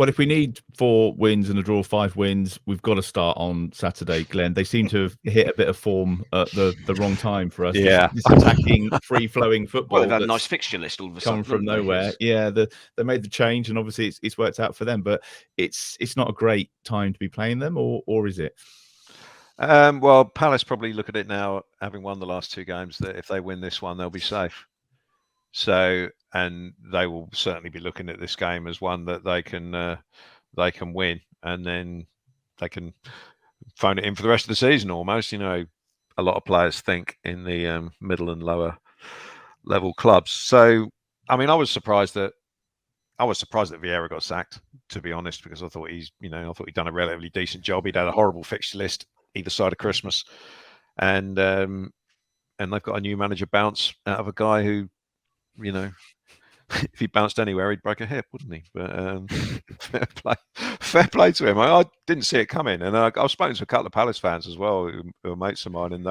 Well, if we need 4 wins and a draw, 5 wins, we've got to start on Saturday, Glenn. They seem to have hit a bit of form at the wrong time for us. Yeah. This attacking, free-flowing football. Well, they've had a nice fixture list all of a sudden. Come from nowhere. Yeah, they made the change, and obviously it's worked out for them. But it's not a great time to be playing them, or is it? Well, Palace probably look at it now, having won the last 2 games, that if they win this one, they'll be safe. So, and they will certainly be looking at this game as one that they can win, and then they can phone it in for the rest of the season. Almost, a lot of players think in the middle and lower level clubs. So, I mean, I was surprised that Vieira got sacked, to be honest, because I thought he'd done a relatively decent job. He'd had a horrible fixture list either side of Christmas, and they've got a new manager bounce out of a guy who, if he bounced anywhere, he'd break a hip, wouldn't he? But fair play to him. I didn't see it coming, and I've spoken to a couple of Palace fans as well, who are mates of mine, and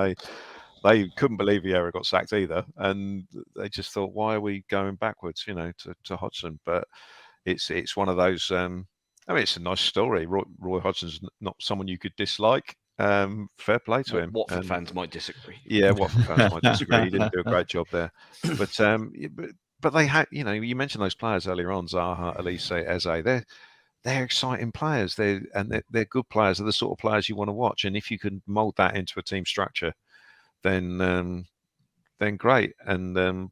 they couldn't believe Vieira got sacked either, and they just thought, why are we going backwards, to Hodgson? But it's one of those. I mean, it's a nice story. Roy Hodgson's not someone you could dislike. Fair play to him. Watford fans might disagree. Yeah, Watford fans might disagree. He didn't do a great job there, but they had. You mentioned those players earlier on: Zaha, Elise, Eze. They're exciting players. They're good players. They're the sort of players you want to watch. And if you can mould that into a team structure, then great. And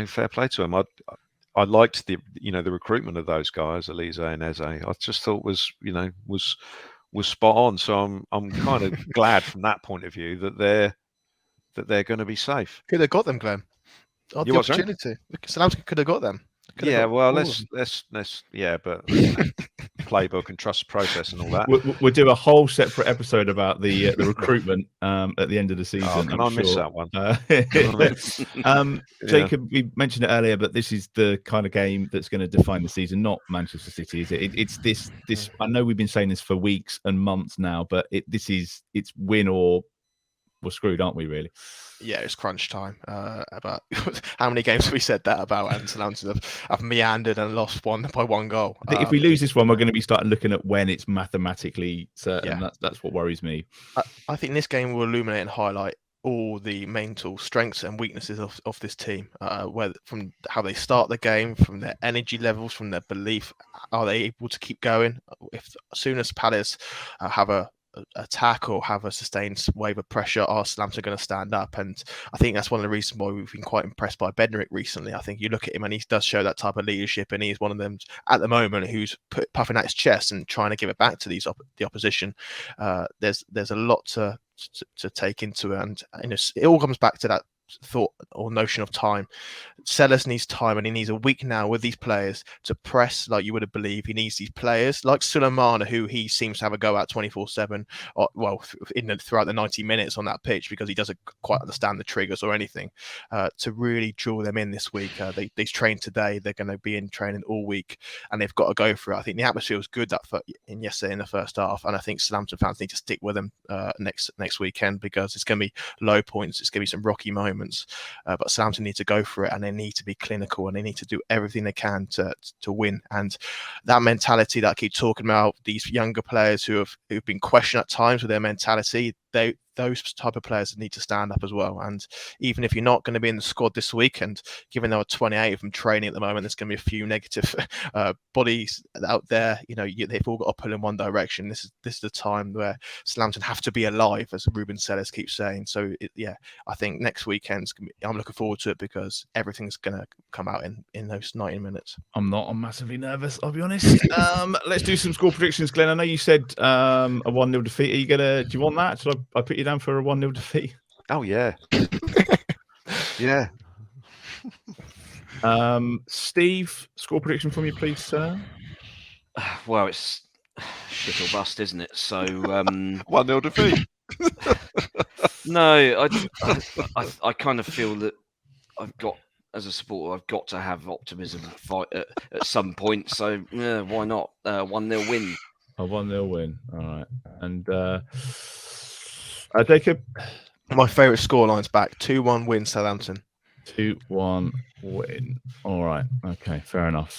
fair play to him. I liked the recruitment of those guys, Elise and Eze. I just thought was spot on. So I'm kind of glad from that point of view that they're going to be safe. Could have got them, Glenn. The opportunity. Southampton could have got them. Let's but playbook and trust process and all that. We'll do a whole separate episode about the recruitment at the end of the season. Can I miss that one? Jacob, we mentioned it earlier, but this is the kind of game that's going to define the season, not Manchester City, is it? It's this. I know we've been saying this for weeks and months now, but it's win or we're screwed, aren't we? Really? Yeah, it's crunch time. About how many games have we said that about? And Southampton have meandered and lost by 1 goal. I think if we lose this one, we're going to be starting looking at when it's mathematically certain. Yeah. That's what worries me. I think this game will illuminate and highlight all the mental strengths and weaknesses of this team, where from how they start the game, from their energy levels, from their belief. Are they able to keep going? If as soon as Palace have a attack or have a sustained wave of pressure, our Southampton are going to stand up, and I think that's one of the reasons why we've been quite impressed by Bednarik recently. I think you look at him and he does show that type of leadership, and he's one of them at the moment who's puffing out his chest and trying to give it back to the opposition. There's a lot to take into it, and it all comes back to that thought or notion of time. Sellers needs time, and he needs a week now with these players to press like you would have believed. He needs these players like Sulemana, who he seems to have a go at 24/7, throughout the 90 minutes on that pitch, because he doesn't quite understand the triggers or anything, to really draw them in this week. They trained today. They're going to be in training all week, and they've got to go for it. I think the atmosphere was good yesterday in the first half, and I think Southampton fans need to stick with them next weekend, because it's going to be low points. It's going to be some rocky moments, but Southampton need to go for it, and they need to be clinical, and they need to do everything they can to win. And that mentality that I keep talking about, these younger players who've been questioned at times with their mentality, those type of players need to stand up as well. And even if you're not going to be in the squad this week, and given there are 28 of them training at the moment, there's going to be a few negative bodies out there. They've all got to pull in one direction. This is the time where Southampton have to be alive, as Ruben Sellers keeps saying. So I think next weekend I'm looking forward to it, because everything's going to come out in those 90 minutes. I'm massively nervous, I'll be honest. Let's do some score predictions, Glenn. I know you said a 1-0 defeat. Do you want that? Should I put you down for a 1-0 defeat? Oh yeah. Yeah. Steve, score prediction from you, please, sir. Well, it's shit or bust, isn't it? So 1-0 defeat. No, I kind of feel that as a supporter, I've got to have optimism at some point. So yeah, why not 1-0 win? A 1-0 win. All right. And Jacob? My favourite scoreline's back. 2-1 win Southampton. 2-1 win. All right. Okay, fair enough.